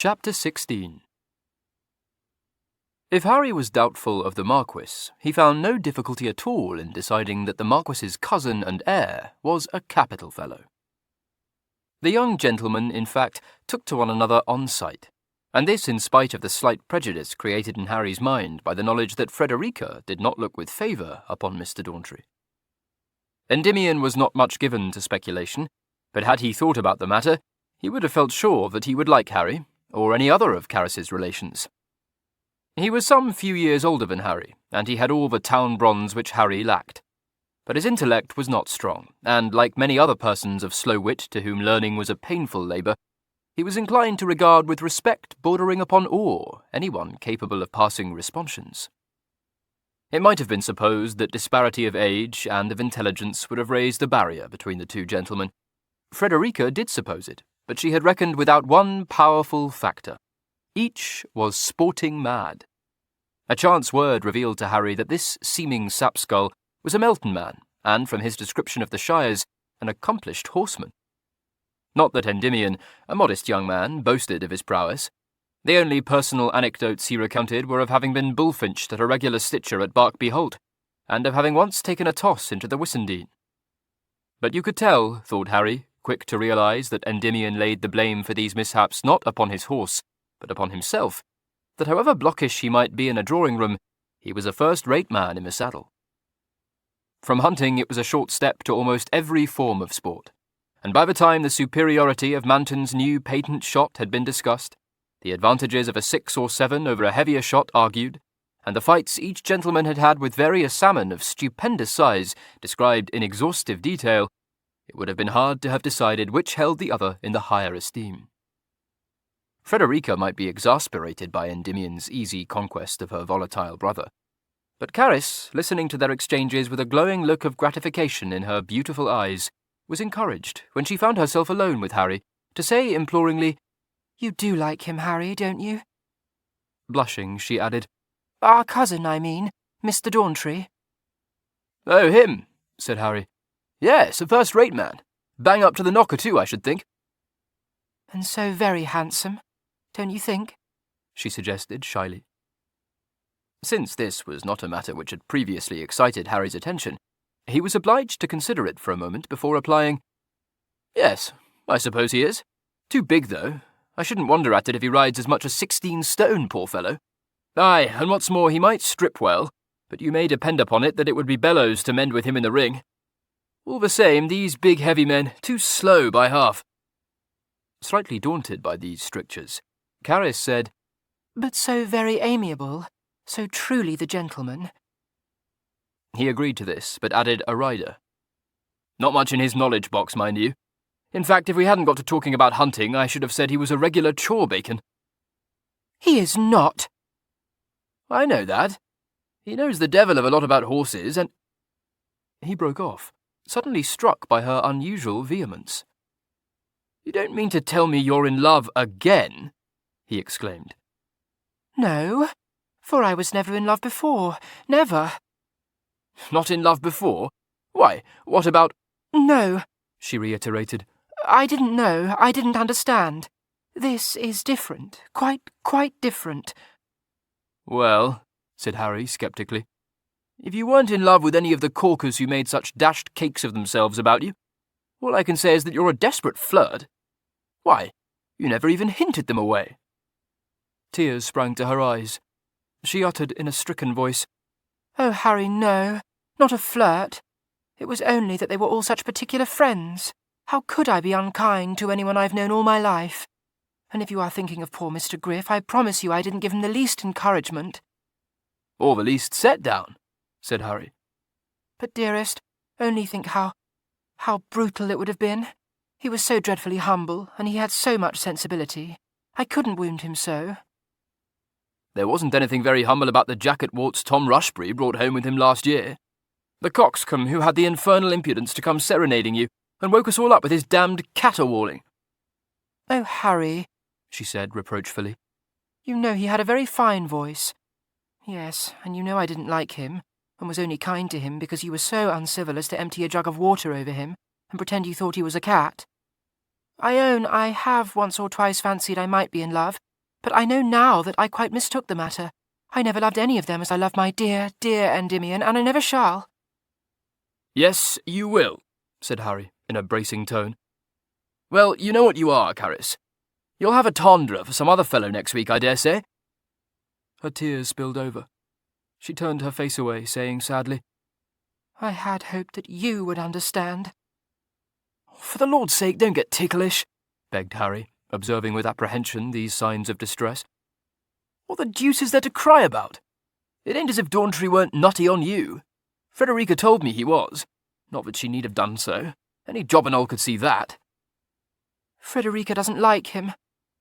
Chapter 16. If Harry was doubtful of the Marquis, he found no difficulty at all in deciding that the Marquis's cousin and heir was a capital fellow. The young gentlemen, in fact, took to one another on sight, and this in spite of the slight prejudice created in Harry's mind by the knowledge that Frederica did not look with favour upon Mr. Dawntree. Endymion was not much given to speculation, but had he thought about the matter, he would have felt sure that he would like Harry, or any other of Carris's relations. He was some few years older than Harry, and he had all the town bronze which Harry lacked. But his intellect was not strong, and like many other persons of slow wit to whom learning was a painful labour, he was inclined to regard with respect bordering upon awe anyone capable of passing responsions. It might have been supposed that disparity of age and of intelligence would have raised a barrier between the two gentlemen. Frederica did suppose it, but she had reckoned without one powerful factor. Each was sporting mad. A chance word revealed to Harry that this seeming sapskull was a Melton man, and from his description of the Shires, an accomplished horseman. Not that Endymion, a modest young man, boasted of his prowess. The only personal anecdotes he recounted were of having been bullfinched at a regular stitcher at Barkby Holt, and of having once taken a toss into the Wissendine. But you could tell, thought Harry, quick to realise that Endymion laid the blame for these mishaps not upon his horse, but upon himself, that however blockish he might be in a drawing-room, he was a first-rate man in the saddle. From hunting it was a short step to almost every form of sport, and by the time the superiority of Manton's new patent shot had been discussed, the advantages of a 6 or 7 over a heavier shot argued, and the fights each gentleman had had with various salmon of stupendous size described in exhaustive detail, it would have been hard to have decided which held the other in the higher esteem. Frederica might be exasperated by Endymion's easy conquest of her volatile brother, but Carris, listening to their exchanges with a glowing look of gratification in her beautiful eyes, was encouraged, when she found herself alone with Harry, to say imploringly, "You do like him, Harry, don't you?" Blushing, she added, "Our cousin, I mean, Mr. Dawntree." "Oh, him," said Harry. "Yes, a first-rate man. Bang up to the knocker too, I should think." "And so very handsome, don't you think?" she suggested shyly. Since this was not a matter which had previously excited Harry's attention, he was obliged to consider it for a moment before replying, "Yes, I suppose he is. Too big, though. I shouldn't wonder at it if he rides as much as 16 stone, poor fellow. Aye, and what's more, he might strip well, but you may depend upon it that it would be bellows to mend with him in the ring. All the same, these big heavy men, too slow by half." Slightly daunted by these strictures, Carris said, "But so very amiable, so truly the gentleman." He agreed to this, but added a rider. "Not much in his knowledge box, mind you. In fact, if we hadn't got to talking about hunting, I should have said he was a regular chore-bacon." "He is not." "I know that. He knows the devil of a lot about horses, and—" He broke off, suddenly struck by her unusual vehemence. "You don't mean to tell me you're in love again?" he exclaimed. "No, for I was never in love before, never." "Not in love before? Why, what about—" "No," she reiterated. "I didn't know, I didn't understand. This is different, quite different." "Well," said Harry sceptically, "if you weren't in love with any of the corkers who made such dashed cakes of themselves about you, all I can say is that you're a desperate flirt. Why, you never even hinted them away." Tears sprang to her eyes. She uttered in a stricken voice, "Oh, Harry, no, not a flirt. It was only that they were all such particular friends. How could I be unkind to anyone I've known all my life? And if you are thinking of poor Mr. Griff, I promise you I didn't give him the least encouragement." "Or the least set-down," said Harry. "But, dearest, only think how brutal it would have been. He was so dreadfully humble, and he had so much sensibility. I couldn't wound him so." "There wasn't anything very humble about the jacket-warts Tom Rushbury brought home with him last year. The coxcomb who had the infernal impudence to come serenading you, and woke us all up with his damned caterwauling." "Oh, Harry," she said reproachfully. "You know he had a very fine voice. Yes, and you know I didn't like him, and was only kind to him because you were so uncivil as to empty a jug of water over him, and pretend you thought he was a cat. I own I have once or twice fancied I might be in love, but I know now that I quite mistook the matter. I never loved any of them as I love my dear, dear Endymion, and I never shall." "Yes, you will," said Harry, in a bracing tone. "Well, you know what you are, Carys. You'll have a tendre for some other fellow next week, I dare say." Her tears spilled over. She turned her face away, saying sadly, "I had hoped that you would understand." "For the Lord's sake, don't get ticklish," begged Harry, observing with apprehension these signs of distress. "What the deuce is there to cry about? It ain't as if Dawntree weren't nutty on you. Frederica told me he was. Not that she need have done so. Any jobbernoll could see that." "Frederica doesn't like him,"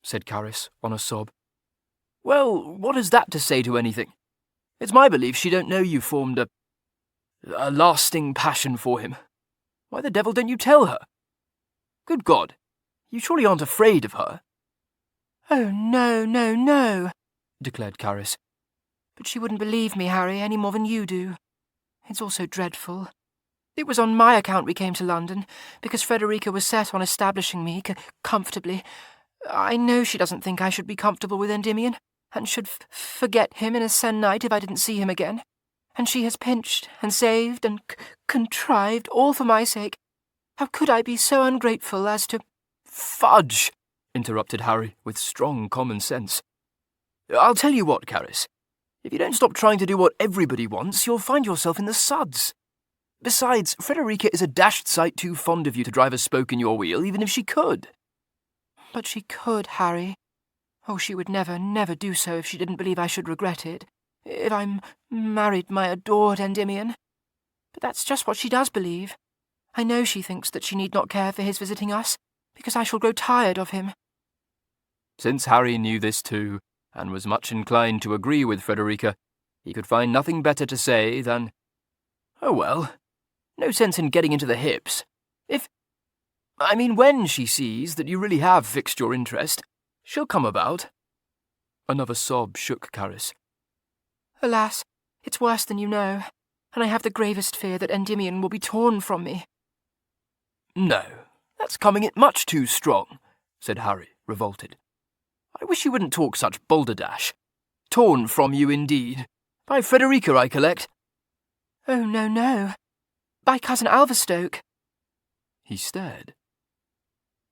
said Carys, on a sob. "Well, what is that to say to anything? It's my belief she don't know you formed a lasting passion for him. Why the devil don't you tell her? Good God, you surely aren't afraid of her?" "Oh, no, no, no," declared Carys. "But she wouldn't believe me, Harry, any more than you do. It's all so dreadful. It was on my account we came to London, because Frederica was set on establishing me comfortably. I know she doesn't think I should be comfortable with Endymion, and should forget him in a se'nnight if I didn't see him again. And she has pinched and saved and contrived, all for my sake. How could I be so ungrateful as to—" "Fudge!" interrupted Harry, with strong common sense. "I'll tell you what, Carys. If you don't stop trying to do what everybody wants, you'll find yourself in the suds. Besides, Frederica is a dashed sight too fond of you to drive a spoke in your wheel, even if she could." "But she could, Harry. Oh, she would never, never do so if she didn't believe I should regret it. If I married my adored Endymion. But that's just what she does believe. I know she thinks that she need not care for his visiting us, because I shall grow tired of him." Since Harry knew this too, and was much inclined to agree with Frederica, he could find nothing better to say than, "Oh well, no sense in getting into the hips. When she sees that you really have fixed your interest, she'll come about." Another sob shook Carys. "Alas, it's worse than you know, and I have the gravest fear that Endymion will be torn from me." "No, that's coming it much too strong," said Harry, revolted. "I wish you wouldn't talk such balderdash. Torn from you, indeed. By Frederica, I collect." "Oh, no, no. By Cousin Alverstoke." He stared.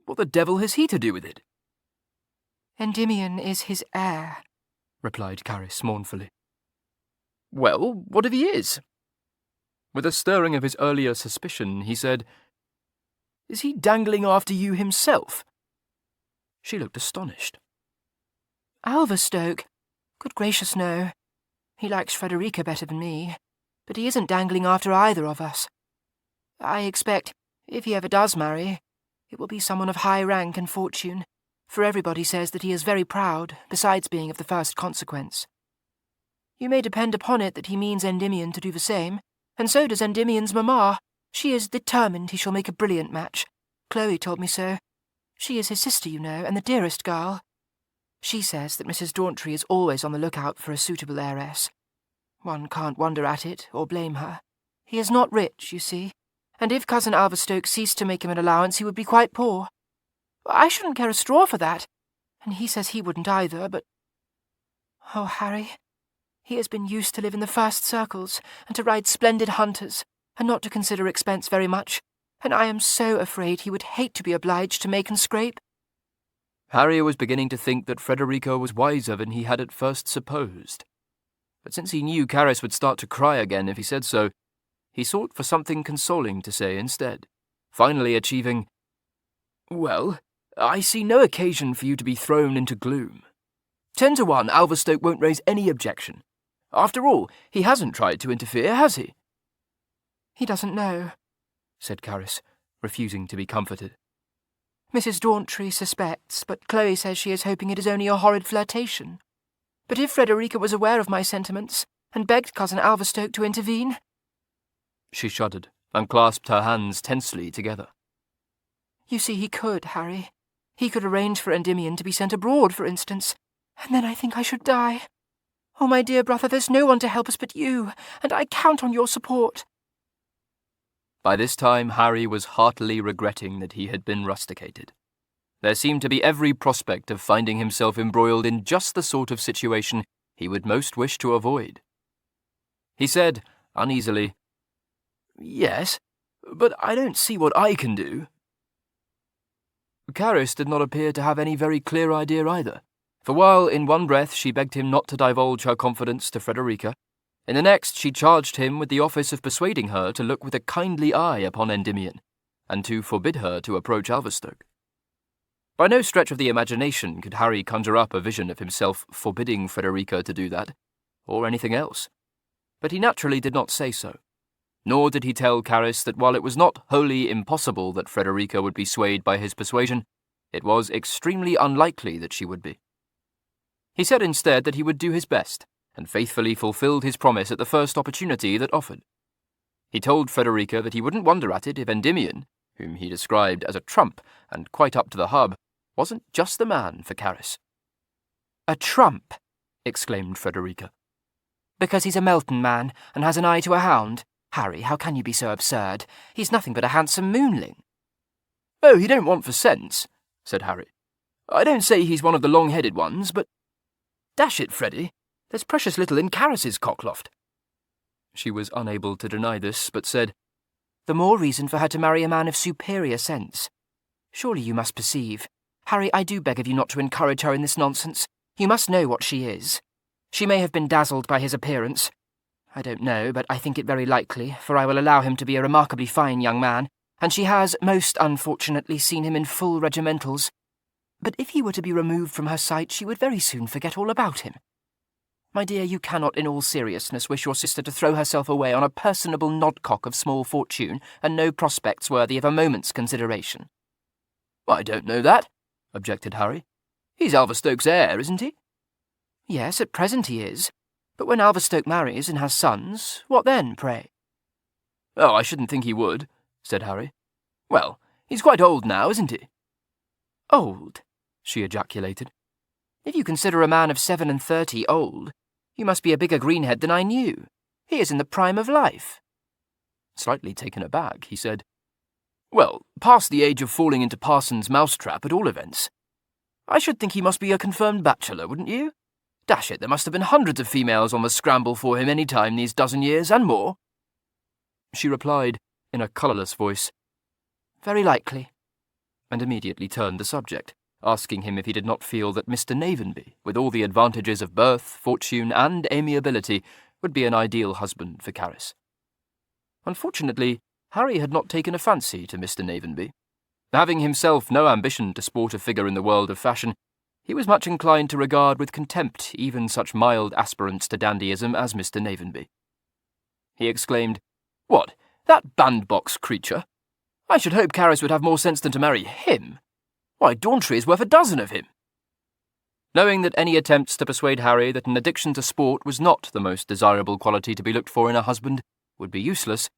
What the devil has he to do with it? "Endymion is his heir," replied Carys mournfully. "Well, what if he is?" With a stirring of his earlier suspicion, he said, "Is he dangling after you himself?" She looked astonished. "Alverstoke? Good gracious, no. He likes Frederica better than me, but he isn't dangling after either of us. I expect, if he ever does marry, it will be someone of high rank and fortune, for everybody says that he is very proud, besides being of the first consequence. You may depend upon it that he means Endymion to do the same, and so does Endymion's mamma. She is determined he shall make a brilliant match. Chloe told me so. She is his sister, you know, and the dearest girl. She says that Mrs. Dawntree is always on the lookout for a suitable heiress. One can't wonder at it, or blame her. He is not rich, you see, and if Cousin Alverstoke ceased to make him an allowance, he would be quite poor. I shouldn't care a straw for that, and he says he wouldn't either, but— Oh, Harry, he has been used to live in the first circles, and to ride splendid hunters, and not to consider expense very much, and I am so afraid he would hate to be obliged to make and scrape." Harry was beginning to think that Frederica was wiser than he had at first supposed. But since he knew Carys would start to cry again if he said so, he sought for something consoling to say instead, finally achieving, "Well, I see no occasion for you to be thrown into gloom. 10 to 1, Alverstoke won't raise any objection. After all, he hasn't tried to interfere, has he?" "He doesn't know," said Carys, refusing to be comforted. "Mrs. Dawntree suspects, but Chloe says she is hoping it is only a horrid flirtation. But if Frederica was aware of my sentiments, and begged Cousin Alverstoke to intervene—" She shuddered, and clasped her hands tensely together. "You see, he could, Harry. He could arrange for Endymion to be sent abroad, for instance, and then I think I should die. Oh, my dear brother, there's no one to help us but you, and I count on your support." By this time Harry was heartily regretting that he had been rusticated. There seemed to be every prospect of finding himself embroiled in just the sort of situation he would most wish to avoid. He said, uneasily, "Yes, but I don't see what I can do." Caris did not appear to have any very clear idea either, for while in one breath she begged him not to divulge her confidence to Frederica, in the next she charged him with the office of persuading her to look with a kindly eye upon Endymion, and to forbid her to approach Alverstoke. By no stretch of the imagination could Harry conjure up a vision of himself forbidding Frederica to do that, or anything else. But he naturally did not say so, nor did he tell Caris that while it was not wholly impossible that Frederica would be swayed by his persuasion, it was extremely unlikely that she would be. He said instead that he would do his best, and faithfully fulfilled his promise at the first opportunity that offered. He told Frederica that he wouldn't wonder at it if Endymion, whom he described as a trump and quite up to the hub, wasn't just the man for Caris. "A trump!" exclaimed Frederica. "Because he's a Melton man and has an eye to a hound? Harry, how can you be so absurd? He's nothing but a handsome moonling." "Oh, he don't want for sense," said Harry. "I don't say he's one of the long-headed ones, but dash it, Freddy, there's precious little in Caris's cockloft." She was unable to deny this, but said, "The more reason for her to marry a man of superior sense. Surely you must perceive. Harry, I do beg of you not to encourage her in this nonsense. You must know what she is. She may have been dazzled by his appearance. I don't know, but I think it very likely, for I will allow him to be a remarkably fine young man, and she has, most unfortunately, seen him in full regimentals. But if he were to be removed from her sight, she would very soon forget all about him. My dear, you cannot in all seriousness wish your sister to throw herself away on a personable nodcock of small fortune and no prospects worthy of a moment's consideration." "I don't know that," objected Harry. "He's Alverstoke's heir, isn't he?" "Yes, at present he is. But when Alverstoke marries and has sons, what then, pray?" "Oh, I shouldn't think he would," said Harry. "Well, he's quite old now, isn't he?" "Old?" she ejaculated. "If you consider a man of 37 old, you must be a bigger greenhead than I knew. He is in the prime of life." Slightly taken aback, he said, "Well, past the age of falling into Parsons' mousetrap at all events. I should think he must be a confirmed bachelor, wouldn't you? Dash it, there must have been hundreds of females on the scramble for him any time these dozen years, and more." She replied, in a colourless voice, "Very likely," and immediately turned the subject, asking him if he did not feel that Mr. Navenby, with all the advantages of birth, fortune, and amiability, would be an ideal husband for Caris. Unfortunately, Harry had not taken a fancy to Mr. Navenby. Having himself no ambition to sport a figure in the world of fashion, he was much inclined to regard with contempt even such mild aspirants to dandyism as Mr. Navenby. He exclaimed, "What, that bandbox creature? I should hope Caris would have more sense than to marry him. Why, Dawntree is worth a dozen of him." Knowing that any attempts to persuade Harry that an addiction to sport was not the most desirable quality to be looked for in a husband would be useless,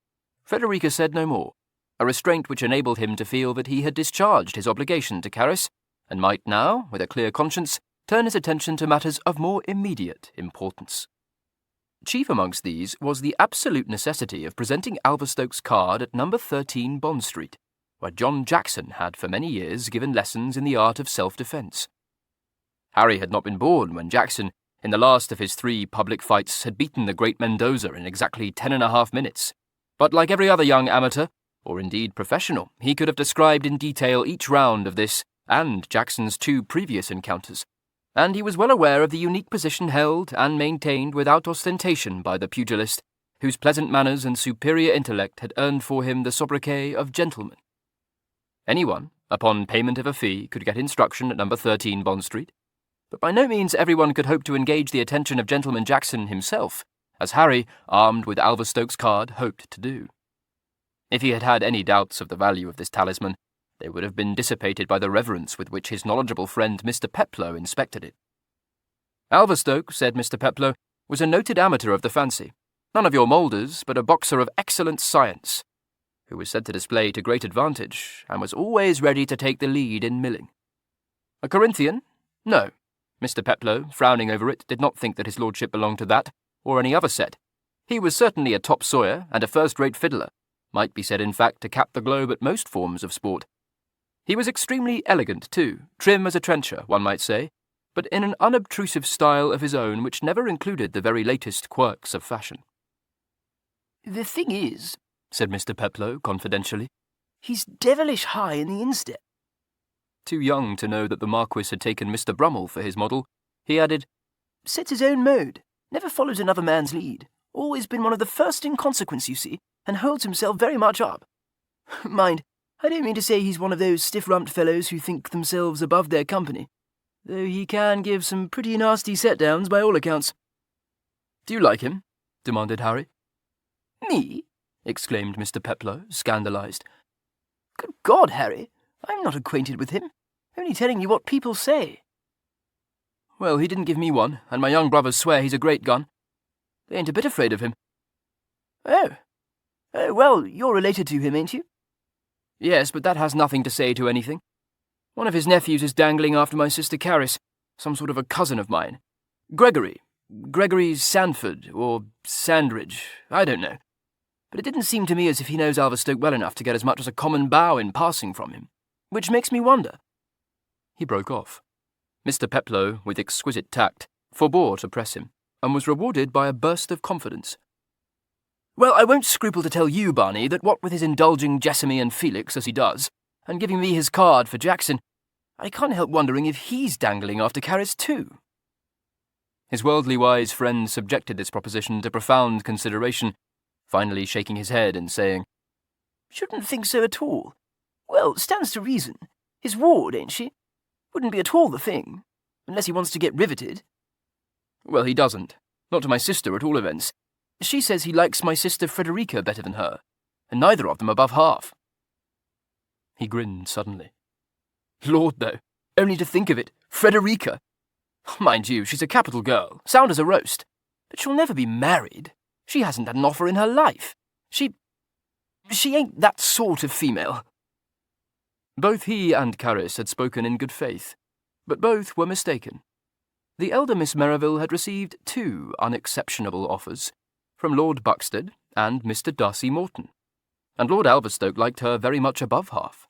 Frederica said no more, a restraint which enabled him to feel that he had discharged his obligation to Caris, and might now, with a clear conscience, turn his attention to matters of more immediate importance. Chief amongst these was the absolute necessity of presenting Alverstoke's card at No. 13 Bond Street, where John Jackson had for many years given lessons in the art of self-defence. Harry had not been born when Jackson, in the last of his 3 public fights, had beaten the great Mendoza in exactly 10.5 minutes, but like every other young amateur, or indeed professional, he could have described in detail each round of this and Jackson's 2 previous encounters, and he was well aware of the unique position held and maintained without ostentation by the pugilist, whose pleasant manners and superior intellect had earned for him the sobriquet of gentleman. Anyone, upon payment of a fee, could get instruction at No. 13 Bond Street, but by no means everyone could hope to engage the attention of Gentleman Jackson himself, as Harry, armed with Alverstoke's card, hoped to do. If he had had any doubts of the value of this talisman, they would have been dissipated by the reverence with which his knowledgeable friend Mr. Peploe inspected it. Alverstoke, said Mr. Peploe, was a noted amateur of the fancy, none of your moulders, but a boxer of excellent science, who was said to display to great advantage, and was always ready to take the lead in milling. A Corinthian? No. Mr. Peploe, frowning over it, did not think that his lordship belonged to that, or any other set. He was certainly a top sawyer and a first-rate fiddler, might be said in fact to cap the globe at most forms of sport. He was extremely elegant, too, trim as a trencher, one might say, but in an unobtrusive style of his own which never included the very latest quirks of fashion. "The thing is," said Mr. Peplow confidentially, "he's devilish high in the instep." Too young to know that the Marquis had taken Mr. Brummel for his model, he added, "Sets his own mode, never follows another man's lead, always been one of the first in consequence, you see, and holds himself very much up. Mind, I don't mean to say he's one of those stiff-rumped fellows who think themselves above their company, though he can give some pretty nasty set-downs by all accounts." "Do you like him?" demanded Harry. "Me?" exclaimed Mr. Peplow, scandalised. "Good God, Harry, I'm not acquainted with him, only telling you what people say." "Well, he didn't give me one, and my young brothers swear he's a great gun. They ain't a bit afraid of him." Oh, well, you're related to him, ain't you?" "Yes, but that has nothing to say to anything. One of his nephews is dangling after my sister Caris, some sort of a cousin of mine. Gregory Sandford, or Sandridge, I don't know. But it didn't seem to me as if he knows Alverstoke well enough to get as much as a common bow in passing from him, which makes me wonder." He broke off. Mr. Peplow, with exquisite tact, forbore to press him, and was rewarded by a burst of confidence. "Well, I won't scruple to tell you, Barney, that what with his indulging Jessamy and Felix, as he does, and giving me his card for Jackson, I can't help wondering if he's dangling after Caris too." His worldly-wise friend subjected this proposition to profound consideration, finally shaking his head and saying, "Shouldn't think so at all. Well, stands to reason. His ward, ain't she? Wouldn't be at all the thing, unless he wants to get riveted." "Well, he doesn't. Not to my sister, at all events. She says he likes my sister Frederica better than her, and neither of them above half." He grinned suddenly. "Lord, though, only to think of it, Frederica! Mind you, she's a capital girl, sound as a roast, but she'll never be married. She hasn't had an offer in her life. She ain't that sort of female." Both he and Caris had spoken in good faith, but both were mistaken. The elder Miss Merrivale had received 2 unexceptionable offers, from Lord Buxted and Mr. Darcy Morton, and Lord Alverstoke liked her very much above half.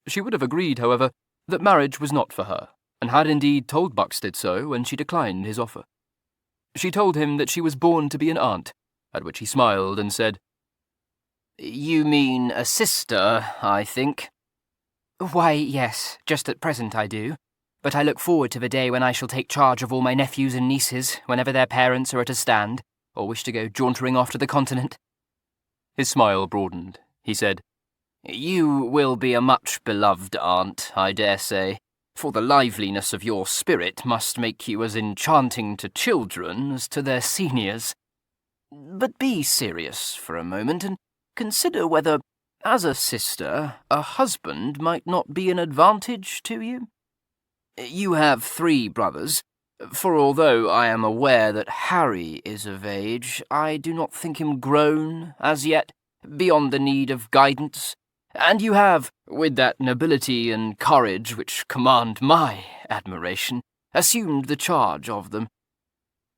She would have agreed, however, that marriage was not for her, and had indeed told Buxted so when she declined his offer. She told him that she was born to be an aunt, at which he smiled and said, "You mean a sister, I think?" "Why, yes, just at present I do. But I look forward to the day when I shall take charge of all my nephews and nieces whenever their parents are at a stand, or wish to go jauntering off to the continent." His smile broadened. He said, "You will be a much beloved aunt, I dare say, for the liveliness of your spirit must make you as enchanting to children as to their seniors. But be serious for a moment and consider whether, as a sister, a husband might not be an advantage to you. You have 3 brothers, for although I am aware that Harry is of age, I do not think him grown, as yet, beyond the need of guidance, and you have, with that nobility and courage which command my admiration, assumed the charge of them.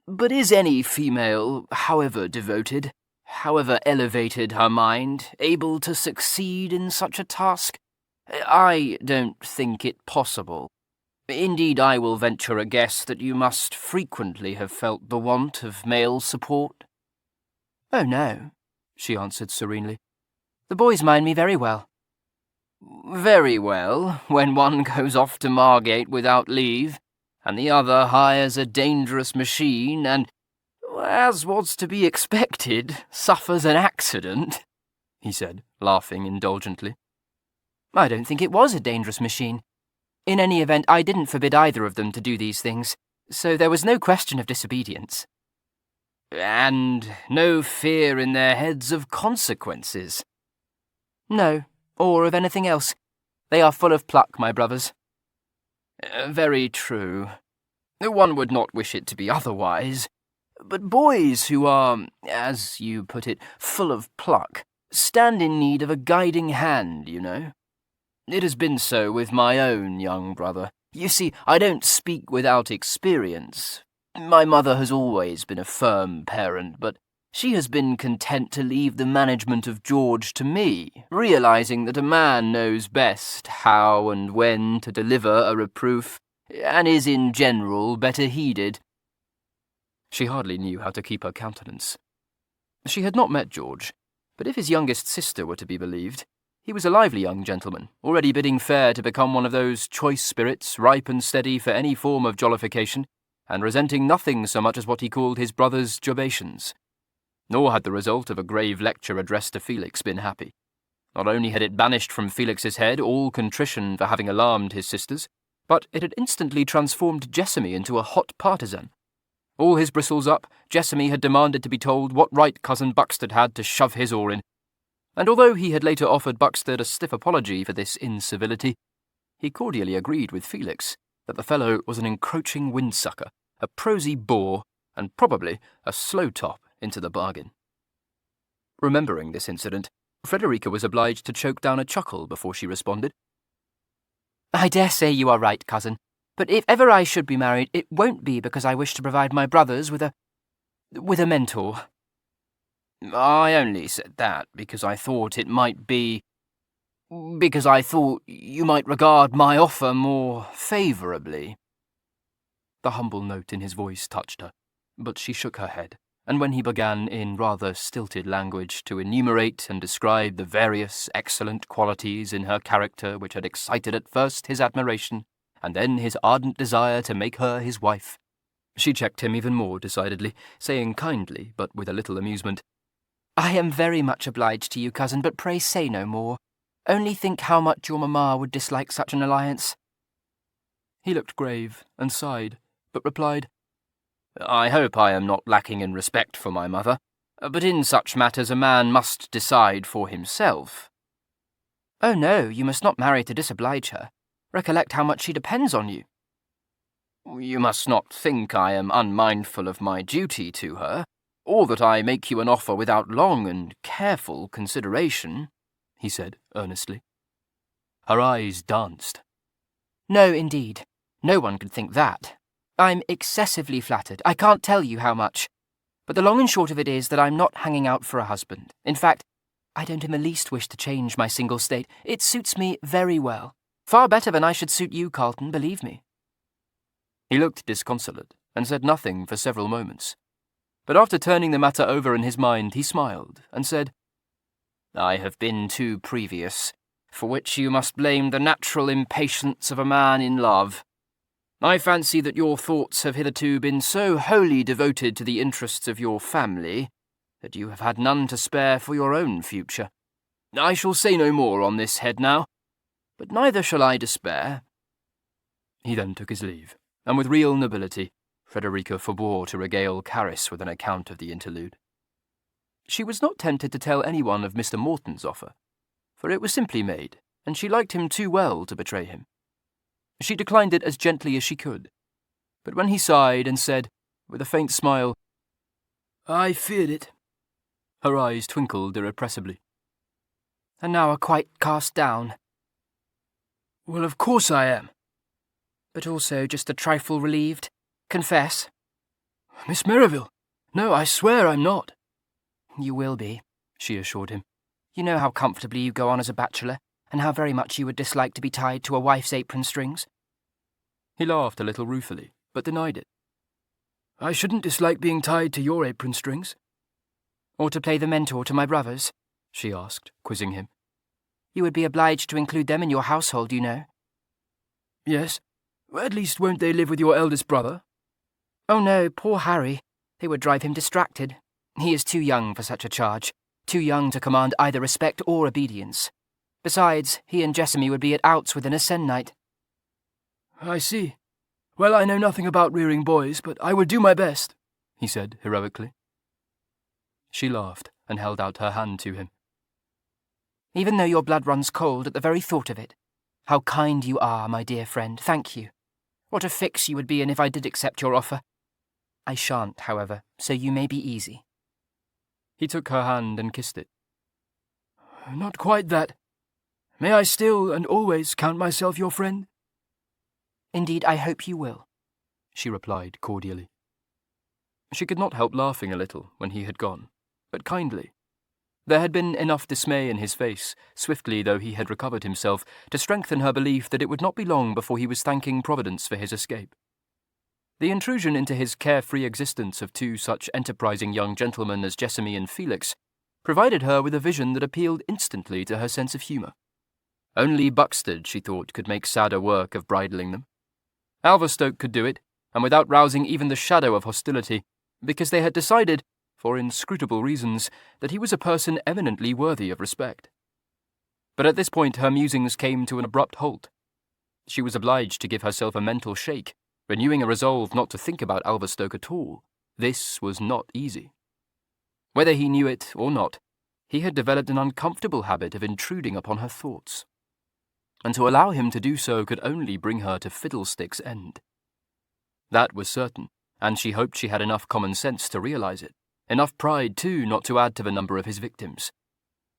But is any female, however devoted, however elevated her mind, able to succeed in such a task? I don't think it possible. Indeed, I will venture a guess that you must frequently have felt the want of male support." "Oh, no," she answered serenely. "The boys mind me very well." "Very well, when one goes off to Margate without leave, and the other hires a dangerous machine and, as was to be expected, suffers an accident," he said, laughing indulgently. "I don't think it was a dangerous machine. In any event, I didn't forbid either of them to do these things, so there was no question of disobedience." "And no fear in their heads of consequences?" "No, or of anything else. They are full of pluck, my brothers." "Very true. One would not wish it to be otherwise. But boys who are, as you put it, full of pluck, stand in need of a guiding hand, you know. It has been so with my own young brother. You see, I don't speak without experience. My mother has always been a firm parent, but She has been content to leave the management of George to me, realizing that a man knows best how and when to deliver a reproof, and is in general better heeded. She hardly knew how to keep her countenance. She had not met George, but if his youngest sister were to be believed, he was a lively young gentleman, already bidding fair to become one of those choice spirits, ripe and steady for any form of jollification, and resenting nothing so much as what he called his brother's jobations. Nor had the result of a grave lecture addressed to Felix been happy. Not only had it banished from Felix's head all contrition for having alarmed his sisters, but it had instantly transformed Jessamy into a hot partisan. All his bristles up, Jessamy had demanded to be told what right cousin Buxted had to shove his oar in, and although he had later offered Buxted a stiff apology for this incivility, he cordially agreed with Felix that the fellow was an encroaching windsucker, a prosy bore, and probably a slow top into the bargain. Remembering this incident, Frederica was obliged to choke down a chuckle before she responded. I dare say you are right, cousin, but if ever I should be married, it won't be because I wish to provide my brothers with a mentor. I only said that because I thought it might be... because I thought you might regard my offer more favourably. The humble note in his voice touched her, but she shook her head, and when he began in rather stilted language to enumerate and describe the various excellent qualities in her character which had excited at first his admiration, and then his ardent desire to make her his wife, she checked him even more decidedly, saying kindly, but with a little amusement, I am very much obliged to you, cousin, but pray say no more. Only think how much your mamma would dislike such an alliance. He looked grave and sighed, but replied, I hope I am not lacking in respect for my mother, but in such matters a man must decide for himself. Oh no, you must not marry to disoblige her. Recollect how much she depends on you. You must not think I am unmindful of my duty to her, or that I make you an offer without long and careful consideration, he said earnestly. Her eyes danced. No, indeed. No one could think that. I'm excessively flattered. I can't tell you how much. But the long and short of it is that I'm not hanging out for a husband. In fact, I don't in the least wish to change my single state. It suits me very well. Far better than I should suit you, Carlton, believe me. He looked disconsolate and said nothing for several moments. But after turning the matter over in his mind, he smiled and said, I have been too previous, for which you must blame the natural impatience of a man in love. I fancy that your thoughts have hitherto been so wholly devoted to the interests of your family that you have had none to spare for your own future. I shall say no more on this head now, but neither shall I despair. He then took his leave, and with real nobility, Frederica forbore to regale Caris with an account of the interlude. She was not tempted to tell anyone of Mr. Morton's offer, for it was simply made, and she liked him too well to betray him. She declined it as gently as she could, but when he sighed and said, with a faint smile, I feared it, her eyes twinkled irrepressibly. And now are quite cast down. Well, of course I am. But also just a trifle relieved. Confess. Miss Merrivale, no, I swear I'm not. You will be, she assured him. You know how comfortably you go on as a bachelor, and how very much you would dislike to be tied to a wife's apron strings. He laughed a little ruefully, but denied it. I shouldn't dislike being tied to your apron strings. Or to play the mentor to my brothers? She asked, quizzing him. You would be obliged to include them in your household, you know. Yes. At least won't they live with your eldest brother? Oh no, poor Harry. They would drive him distracted. He is too young for such a charge, too young to command either respect or obedience. Besides, he and Jessamy would be at outs within a se'nnight. I see. Well, I know nothing about rearing boys, but I will do my best, he said heroically. She laughed and held out her hand to him. Even though your blood runs cold at the very thought of it. How kind you are, my dear friend, thank you. What a fix you would be in if I did accept your offer. I shan't, however, so you may be easy. He took her hand and kissed it. Not quite that. May I still and always count myself your friend? Indeed, I hope you will, she replied cordially. She could not help laughing a little when he had gone, but kindly. There had been enough dismay in his face, swiftly though he had recovered himself, to strengthen her belief that it would not be long before he was thanking Providence for his escape. The intrusion into his carefree existence of two such enterprising young gentlemen as Jessamy and Felix provided her with a vision that appealed instantly to her sense of humour. Only Buxted, she thought, could make sadder work of bridling them. Alverstoke could do it, and without rousing even the shadow of hostility, because they had decided, for inscrutable reasons, that he was a person eminently worthy of respect. But at this point her musings came to an abrupt halt. She was obliged to give herself a mental shake, renewing a resolve not to think about Alverstoke at all. This was not easy. Whether he knew it or not, he had developed an uncomfortable habit of intruding upon her thoughts, and to allow him to do so could only bring her to fiddlestick's end. That was certain, and she hoped she had enough common sense to realise it, enough pride, too, not to add to the number of his victims.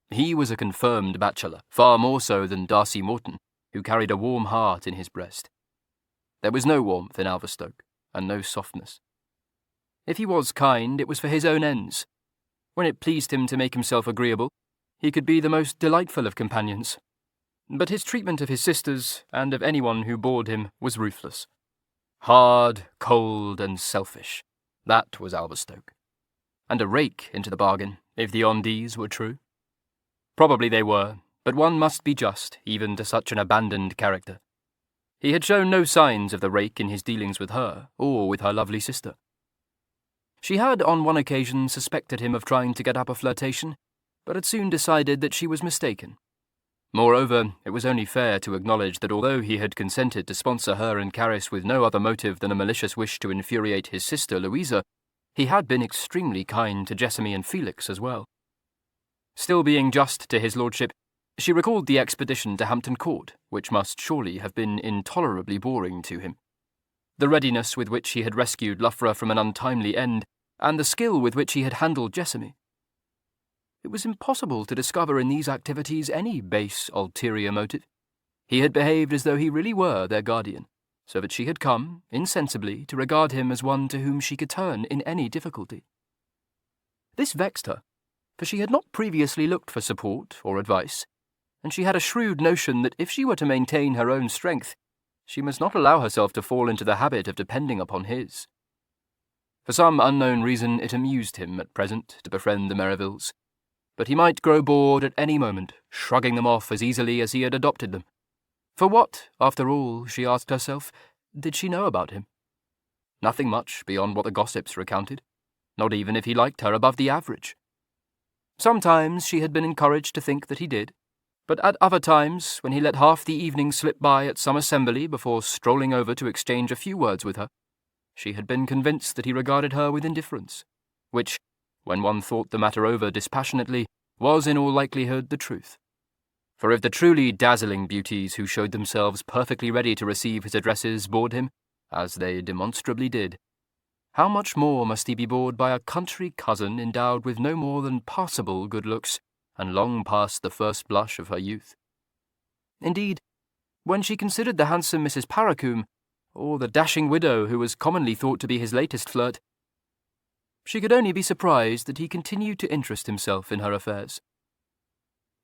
He was a confirmed bachelor, far more so than Darcy Morton, who carried a warm heart in his breast. There was no warmth in Alverstoke, and no softness. If he was kind, it was for his own ends. When it pleased him to make himself agreeable, he could be the most delightful of companions. But his treatment of his sisters, and of anyone who bored him, was ruthless. Hard, cold, and selfish. That was Alverstoke. And a rake into the bargain, if the Ondees were true. Probably they were, but one must be just, even to such an abandoned character. He had shown no signs of the rake in his dealings with her, or with her lovely sister. She had on one occasion suspected him of trying to get up a flirtation, but had soon decided that she was mistaken. Moreover, it was only fair to acknowledge that although he had consented to sponsor her and Caris with no other motive than a malicious wish to infuriate his sister Louisa, he had been extremely kind to Jessamy and Felix as well. Still being just to his lordship, she recalled the expedition to Hampton Court, which must surely have been intolerably boring to him. The readiness with which he had rescued Loughra from an untimely end, and the skill with which he had handled Jessamy. It was impossible to discover in these activities any base, ulterior motive. He had behaved as though he really were their guardian, so that she had come, insensibly, to regard him as one to whom she could turn in any difficulty. This vexed her, for she had not previously looked for support or advice, and she had a shrewd notion that if she were to maintain her own strength, she must not allow herself to fall into the habit of depending upon his. For some unknown reason it amused him at present to befriend the Merrivilles, but he might grow bored at any moment, shrugging them off as easily as he had adopted them. For what, after all, she asked herself, did she know about him? Nothing much beyond what the gossips recounted, not even if he liked her above the average. Sometimes she had been encouraged to think that he did, but at other times, when he let half the evening slip by at some assembly before strolling over to exchange a few words with her, she had been convinced that he regarded her with indifference, which, when one thought the matter over dispassionately, was in all likelihood the truth. For if the truly dazzling beauties who showed themselves perfectly ready to receive his addresses bored him, as they demonstrably did, how much more must he be bored by a country cousin endowed with no more than passable good looks, and long past the first blush of her youth? Indeed, when she considered the handsome Mrs. Paracombe, or the dashing widow who was commonly thought to be his latest flirt, she could only be surprised that he continued to interest himself in her affairs.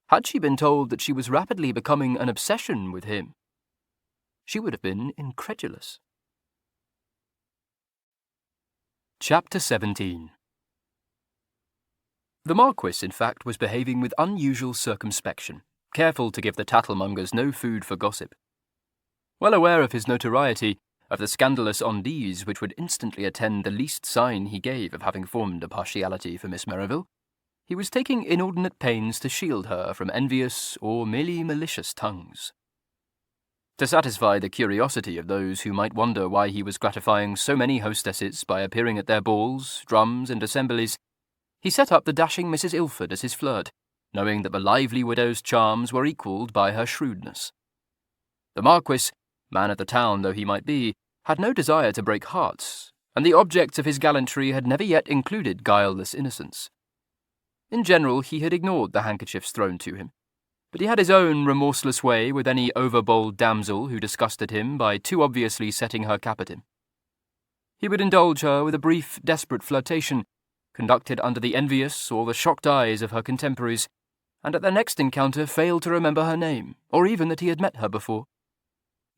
Had she been told that she was rapidly becoming an obsession with him, she would have been incredulous. Chapter 17. The Marquis, in fact, was behaving with unusual circumspection, careful to give the tattlemongers no food for gossip. Well aware of his notoriety, of the scandalous ondees which would instantly attend the least sign he gave of having formed a partiality for Miss Merrivale, he was taking inordinate pains to shield her from envious or merely malicious tongues. To satisfy the curiosity of those who might wonder why he was gratifying so many hostesses by appearing at their balls, drums, and assemblies, he set up the dashing Mrs. Ilford as his flirt, knowing that the lively widow's charms were equalled by her shrewdness. The Marquis, man of the town though he might be, had no desire to break hearts, and the objects of his gallantry had never yet included guileless innocence. In general, he had ignored the handkerchiefs thrown to him, but he had his own remorseless way with any overbold damsel who disgusted him by too obviously setting her cap at him. He would indulge her with a brief, desperate flirtation, conducted under the envious or the shocked eyes of her contemporaries, and at their next encounter failed to remember her name, or even that he had met her before.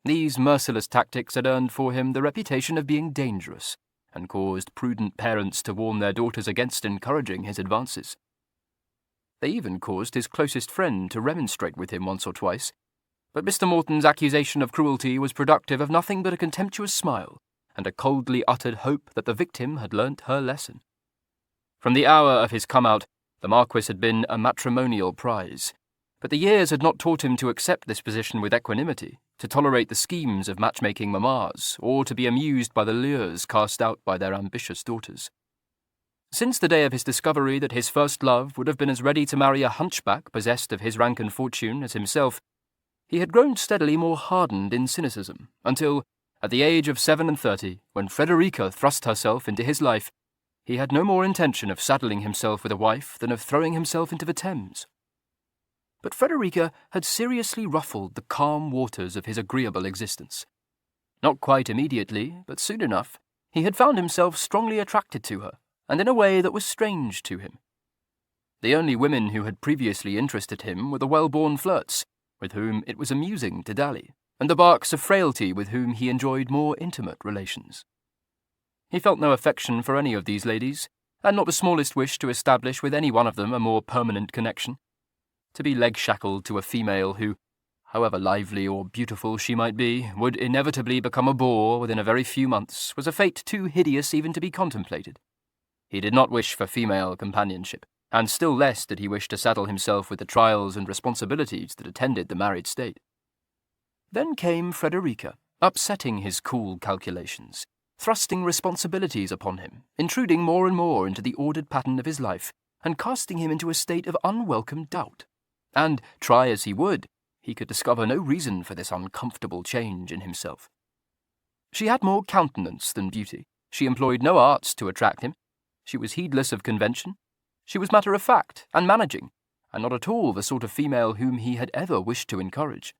These merciless tactics had earned for him the reputation of being dangerous, and caused prudent parents to warn their daughters against encouraging his advances. They even caused his closest friend to remonstrate with him once or twice, but Mr. Morton's accusation of cruelty was productive of nothing but a contemptuous smile and a coldly uttered hope that the victim had learnt her lesson. From the hour of his come-out, the Marquis had been a matrimonial prize, but the years had not taught him to accept this position with equanimity, to tolerate the schemes of matchmaking mammas, or to be amused by the lures cast out by their ambitious daughters. Since the day of his discovery that his first love would have been as ready to marry a hunchback possessed of his rank and fortune as himself, he had grown steadily more hardened in cynicism, until, at the age of 37, when Frederica thrust herself into his life, he had no more intention of saddling himself with a wife than of throwing himself into the Thames. But Frederica had seriously ruffled the calm waters of his agreeable existence. Not quite immediately, but soon enough, he had found himself strongly attracted to her, and in a way that was strange to him. The only women who had previously interested him were the well-born flirts, with whom it was amusing to dally, and the barks of frailty with whom he enjoyed more intimate relations. He felt no affection for any of these ladies, and not the smallest wish to establish with any one of them a more permanent connection. To be leg-shackled to a female who, however lively or beautiful she might be, would inevitably become a bore within a very few months was a fate too hideous even to be contemplated. He did not wish for female companionship, and still less did he wish to saddle himself with the trials and responsibilities that attended the married state. Then came Frederica, upsetting his cool calculations, thrusting responsibilities upon him, intruding more and more into the ordered pattern of his life, and casting him into a state of unwelcome doubt. And, try as he would, he could discover no reason for this uncomfortable change in himself. She had more countenance than beauty. She employed no arts to attract him. She was heedless of convention. She was matter-of-fact and managing, and not at all the sort of female whom he had ever wished to encourage.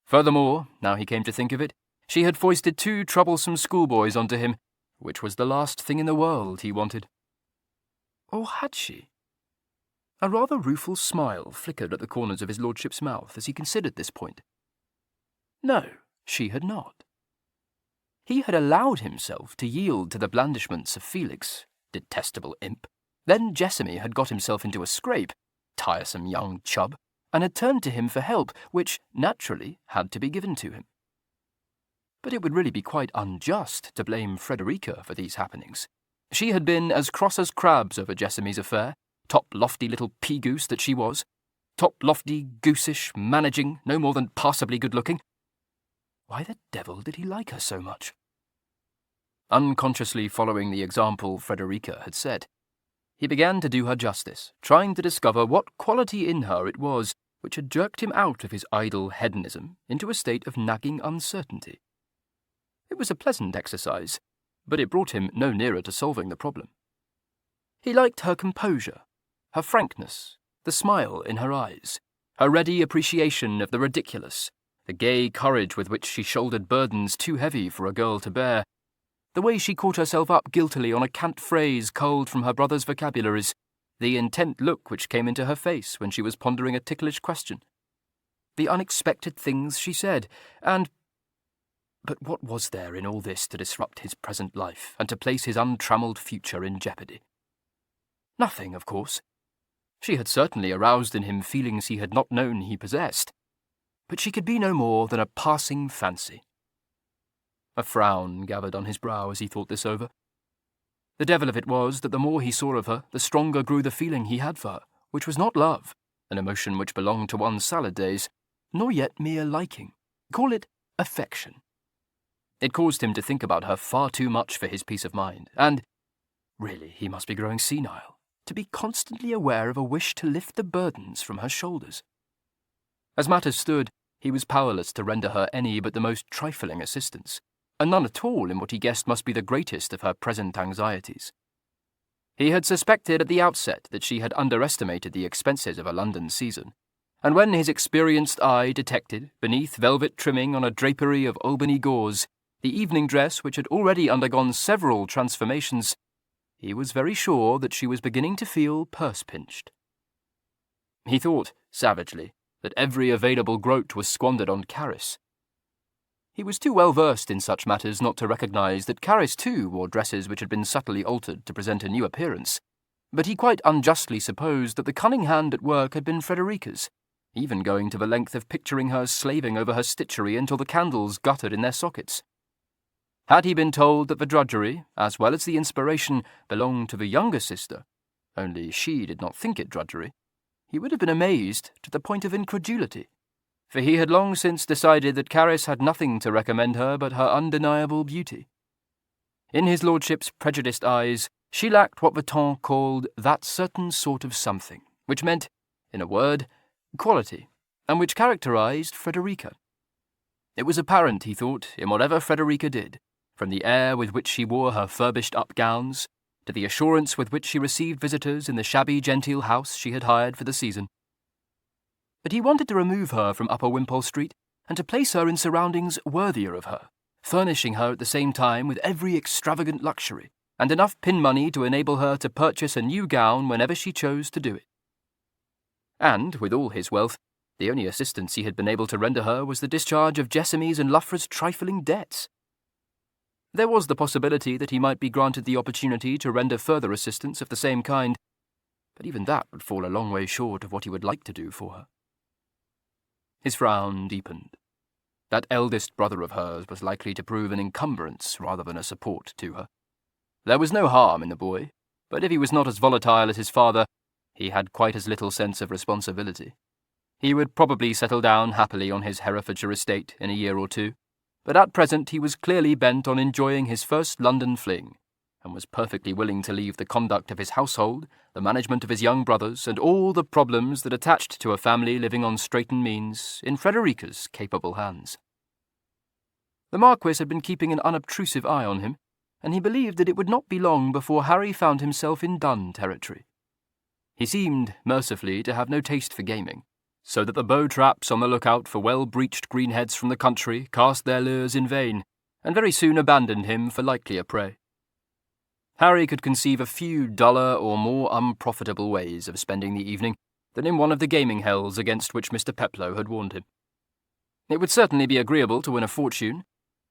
Furthermore, now he came to think of it, she had foisted 2 troublesome schoolboys onto him, which was the last thing in the world he wanted. Or had she? A rather rueful smile flickered at the corners of his lordship's mouth as he considered this point. No, she had not. He had allowed himself to yield to the blandishments of Felix, detestable imp. Then Jessamy had got himself into a scrape, tiresome young chub, and had turned to him for help, which, naturally, had to be given to him. But it would really be quite unjust to blame Frederica for these happenings. She had been as cross as crabs over Jessamy's affair, top-lofty little pea-goose that she was, top-lofty, goosish, managing, no more than passably good-looking. Why the devil did he like her so much? Unconsciously following the example Frederica had set, he began to do her justice, trying to discover what quality in her it was which had jerked him out of his idle hedonism into a state of nagging uncertainty. It was a pleasant exercise, but it brought him no nearer to solving the problem. He liked her composure, her frankness, the smile in her eyes, her ready appreciation of the ridiculous, the gay courage with which she shouldered burdens too heavy for a girl to bear, the way she caught herself up guiltily on a cant phrase culled from her brother's vocabularies, the intent look which came into her face when she was pondering a ticklish question, the unexpected things she said, and... But what was there in all this to disrupt his present life and to place his untrammelled future in jeopardy? Nothing, of course. She had certainly aroused in him feelings he had not known he possessed, but she could be no more than a passing fancy. A frown gathered on his brow as he thought this over. The devil of it was that the more he saw of her, the stronger grew the feeling he had for her, which was not love, an emotion which belonged to one's salad days, nor yet mere liking. Call it affection. It caused him to think about her far too much for his peace of mind, and, really, he must be growing senile, to be constantly aware of a wish to lift the burdens from her shoulders. As matters stood, he was powerless to render her any but the most trifling assistance, and none at all in what he guessed must be the greatest of her present anxieties. He had suspected at the outset that she had underestimated the expenses of a London season, and when his experienced eye detected, beneath velvet trimming on a drapery of Albany gauze, the evening dress which had already undergone several transformations, he was very sure that she was beginning to feel purse-pinched. He thought, savagely, that every available groat was squandered on Caris. He was too well versed in such matters not to recognise that Caris too wore dresses which had been subtly altered to present a new appearance, but he quite unjustly supposed that the cunning hand at work had been Frederica's, even going to the length of picturing her slaving over her stitchery until the candles guttered in their sockets. Had he been told that the drudgery, as well as the inspiration, belonged to the younger sister, only she did not think it drudgery, he would have been amazed to the point of incredulity, for he had long since decided that Caris had nothing to recommend her but her undeniable beauty. In his lordship's prejudiced eyes, she lacked what the ton called that certain sort of something, which meant, in a word, quality, and which characterised Frederica. It was apparent, he thought, in whatever Frederica did, from the air with which she wore her furbished-up gowns, to the assurance with which she received visitors in the shabby genteel house she had hired for the season. But he wanted to remove her from Upper Wimpole Street and to place her in surroundings worthier of her, furnishing her at the same time with every extravagant luxury, and enough pin money to enable her to purchase a new gown whenever she chose to do it. And, with all his wealth, the only assistance he had been able to render her was the discharge of Jessamy's and Loughra's trifling debts. There was the possibility that he might be granted the opportunity to render further assistance of the same kind, but even that would fall a long way short of what he would like to do for her. His frown deepened. That eldest brother of hers was likely to prove an encumbrance rather than a support to her. There was no harm in the boy, but if he was not as volatile as his father, he had quite as little sense of responsibility. He would probably settle down happily on his Herefordshire estate in a year or two, but at present he was clearly bent on enjoying his first London fling, and was perfectly willing to leave the conduct of his household, the management of his young brothers, and all the problems that attached to a family living on straitened means in Frederica's capable hands. The Marquis had been keeping an unobtrusive eye on him, and he believed that it would not be long before Harry found himself in Dun territory. He seemed, mercifully, to have no taste for gaming, so that the bow-traps on the lookout for well-breeched greenheads from the country cast their lures in vain, and very soon abandoned him for likelier prey. Harry could conceive a few duller or more unprofitable ways of spending the evening than in one of the gaming hells against which Mr. Peploe had warned him. It would certainly be agreeable to win a fortune,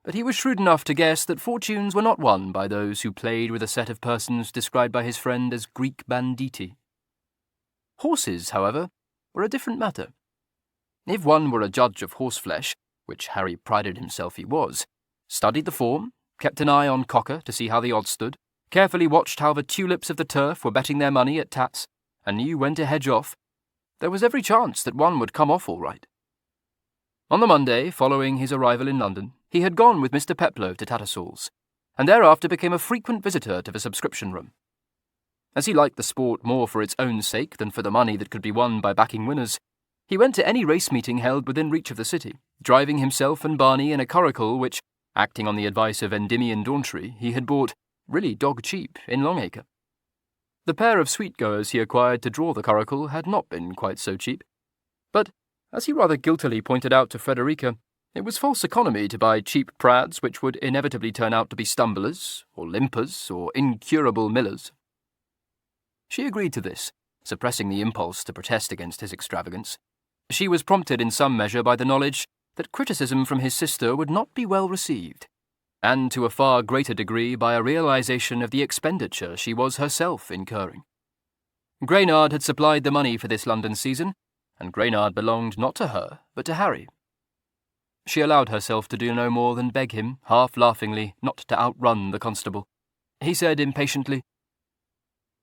but he was shrewd enough to guess that fortunes were not won by those who played with a set of persons described by his friend as Greek banditti. Horses, however, were a different matter. If one were a judge of horseflesh, which Harry prided himself he was, studied the form, kept an eye on Cocker to see how the odds stood, carefully watched how the tulips of the turf were betting their money at tats, and knew when to hedge off, there was every chance that one would come off all right. On the Monday following his arrival in London, he had gone with Mr. Peploe to Tattersall's, and thereafter became a frequent visitor to the subscription room. As he liked the sport more for its own sake than for the money that could be won by backing winners, he went to any race meeting held within reach of the city, driving himself and Barney in a curricle which, acting on the advice of Endymion Dauntree, he had bought, really dog-cheap, in Longacre. The pair of sweet-goers he acquired to draw the curricle had not been quite so cheap, but, as he rather guiltily pointed out to Frederica, it was false economy to buy cheap prads which would inevitably turn out to be stumblers, or limpers, or incurable millers. She agreed to this, suppressing the impulse to protest against his extravagance. She was prompted in some measure by the knowledge that criticism from his sister would not be well received, and to a far greater degree by a realization of the expenditure she was herself incurring. Graynard had supplied the money for this London season, and Graynard belonged not to her, but to Harry. She allowed herself to do no more than beg him, half-laughingly, not to outrun the constable. He said impatiently,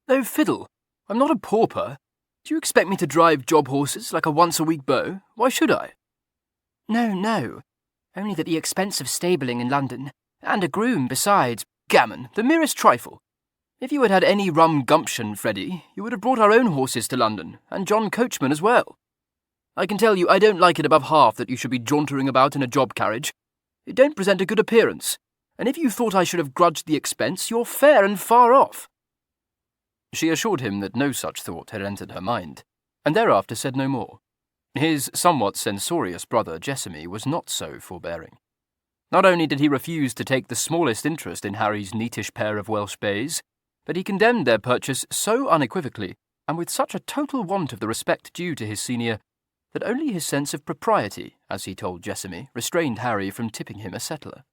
"Oh, fiddle, I'm not a pauper. Do you expect me to drive job horses like a once-a-week beau? Why should I?" No. Only that the expense of stabling in London, and a groom besides, Gammon, the merest trifle. If you had had any rum gumption, Freddie, you would have brought our own horses to London, and John Coachman as well. I can tell you I don't like it above half that you should be jauntering about in a job carriage. It don't present a good appearance, and if you thought I should have grudged the expense, you're fair and far off." She assured him that no such thought had entered her mind, and thereafter said no more. His somewhat censorious brother Jessamy was not so forbearing. Not only did he refuse to take the smallest interest in Harry's neatish pair of Welsh bays, but he condemned their purchase so unequivocally, and with such a total want of the respect due to his senior, that only his sense of propriety, as he told Jessamy, restrained Harry from tipping him a settler.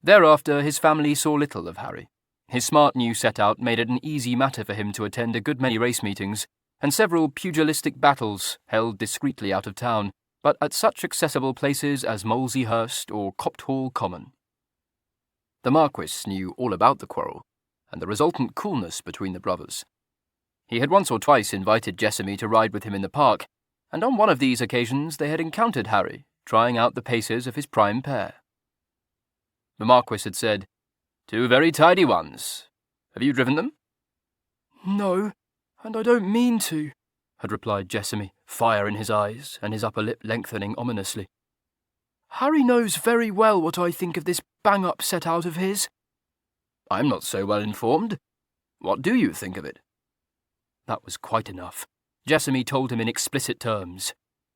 Thereafter his family saw little of Harry. His smart new set-out made it an easy matter for him to attend a good many race meetings, and several pugilistic battles held discreetly out of town, but at such accessible places as Moleseyhurst or Copthall Common. The Marquis knew all about the quarrel, and the resultant coolness between the brothers. He had once or twice invited Jessamy to ride with him in the park, and on one of these occasions they had encountered Harry, trying out the paces of his prime pair. The Marquis had said, "Two very tidy ones. Have you driven them?" "No, and I don't mean to," had replied Jessamy, fire in his eyes and his upper lip lengthening ominously. "Harry knows very well what I think of this bang-up set-out of his." "I'm not so well informed. What do you think of it?" That was quite enough. Jessamy told him in explicit terms.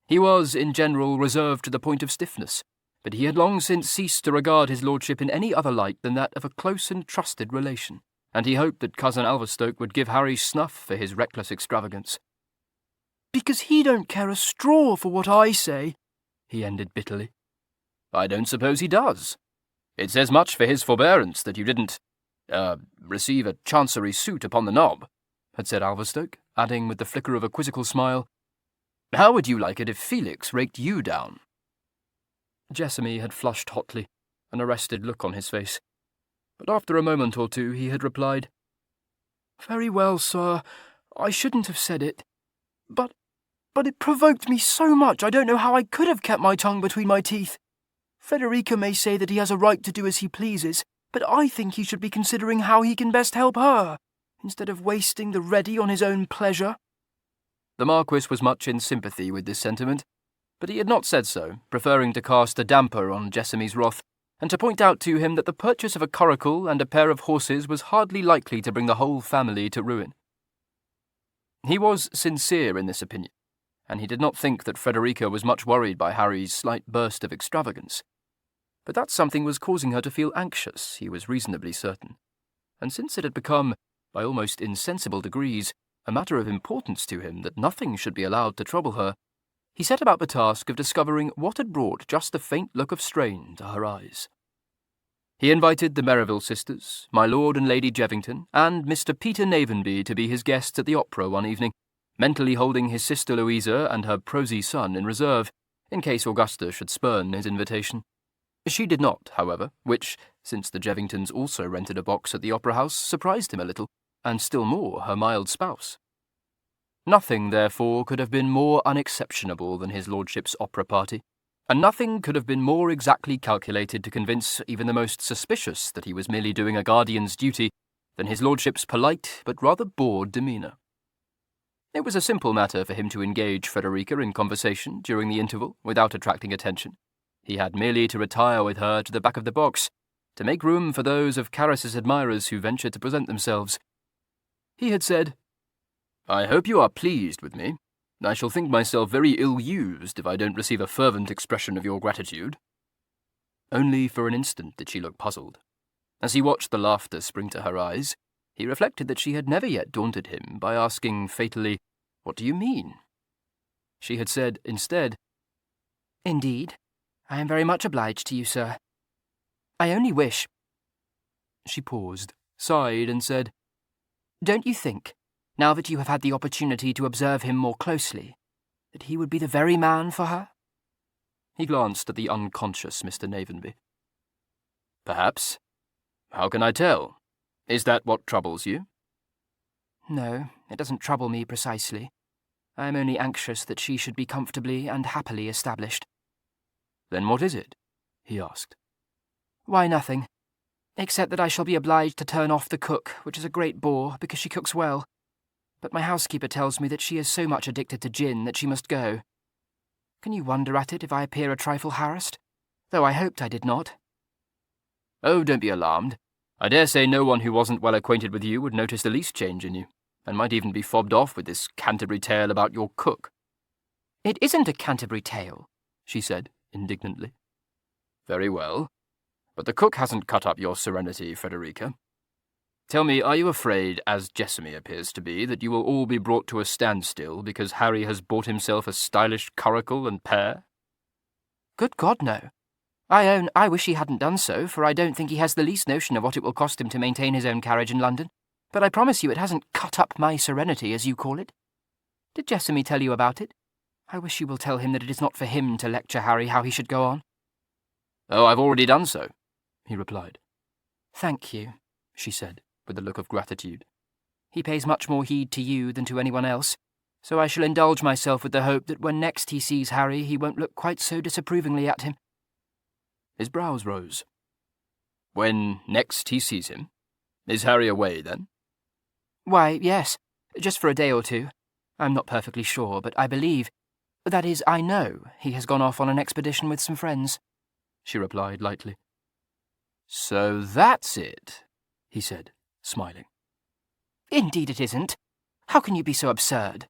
He was, in general, reserved to the point of stiffness, but he had long since ceased to regard his lordship in any other light than that of a close and trusted relation, and he hoped that cousin Alverstoke would give Harry snuff for his reckless extravagance. "Because he don't care a straw for what I say," he ended bitterly. "I don't suppose he does. It says much for his forbearance that you didn't, receive a chancery suit upon the knob," had said Alverstoke, adding with the flicker of a quizzical smile, "How would you like it if Felix raked you down?" Jessamy had flushed hotly, an arrested look on his face, but after a moment or two he had replied, "Very well, sir, I shouldn't have said it. But it provoked me so much I don't know how I could have kept my tongue between my teeth. Frederica may say that he has a right to do as he pleases, but I think he should be considering how he can best help her, instead of wasting the ready on his own pleasure." The Marquis was much in sympathy with this sentiment, but he had not said so, preferring to cast a damper on Jessamy's wrath, and to point out to him that the purchase of a coracle and a pair of horses was hardly likely to bring the whole family to ruin. He was sincere in this opinion, and he did not think that Frederica was much worried by Harry's slight burst of extravagance. But that something was causing her to feel anxious, he was reasonably certain, and since it had become, by almost insensible degrees, a matter of importance to him that nothing should be allowed to trouble her, he set about the task of discovering what had brought just the faint look of strain to her eyes. He invited the Merivale sisters, my Lord and Lady Jevington, and Mr. Peter Navenby to be his guests at the opera one evening, mentally holding his sister Louisa and her prosy son in reserve, in case Augusta should spurn his invitation. She did not, however, which, since the Jevingtons also rented a box at the opera house, surprised him a little, and still more her mild spouse. Nothing, therefore, could have been more unexceptionable than his lordship's opera party, and nothing could have been more exactly calculated to convince even the most suspicious that he was merely doing a guardian's duty than his lordship's polite but rather bored demeanour. It was a simple matter for him to engage Frederica in conversation during the interval without attracting attention. He had merely to retire with her to the back of the box, to make room for those of Carris's admirers who ventured to present themselves. He had said, "I hope you are pleased with me. I shall think myself very ill-used if I don't receive a fervent expression of your gratitude." Only for an instant did she look puzzled. As he watched the laughter spring to her eyes, he reflected that she had never yet daunted him by asking fatally, "What do you mean?" She had said, instead, "Indeed, I am very much obliged to you, sir. I only wish—" She paused, sighed, and said, "Don't you think, now that you have had the opportunity to observe him more closely, that he would be the very man for her?" He glanced at the unconscious Mr. Navenby. "Perhaps. How can I tell? Is that what troubles you?" "No, it doesn't trouble me precisely. I am only anxious that she should be comfortably and happily established." "Then what is it?" he asked. "Why, nothing, except that I shall be obliged to turn off the cook, which is a great bore, because she cooks well. But my housekeeper tells me that she is so much addicted to gin that she must go. Can you wonder at it if I appear a trifle harassed? Though I hoped I did not." "Oh, don't be alarmed. I dare say no one who wasn't well acquainted with you would notice the least change in you, and might even be fobbed off with this Canterbury tale about your cook." "It isn't a Canterbury tale," she said indignantly. "Very well. But the cook hasn't cut up your serenity, Frederica." Tell me, are you afraid, as Jessamy appears to be, that you will all be brought to a standstill because Harry has bought himself a stylish curricle and pair? Good God, no. I own I wish he hadn't done so, for I don't think he has the least notion of what it will cost him to maintain his own carriage in London. But I promise you it hasn't cut up my serenity, as you call it. Did Jessamy tell you about it? I wish you will tell him that it is not for him to lecture Harry how he should go on. Oh, I've already done so, he replied. Thank you, she said, with a look of gratitude. He pays much more heed to you than to anyone else, so I shall indulge myself with the hope that when next he sees Harry he won't look quite so disapprovingly at him. His brows rose. When next he sees him? Is Harry away, then? Why, yes, just for a day or two. I'm not perfectly sure, but I believe, that is, I know, he has gone off on an expedition with some friends, she replied lightly. So that's it, he said, smiling. Indeed it isn't. How can you be so absurd?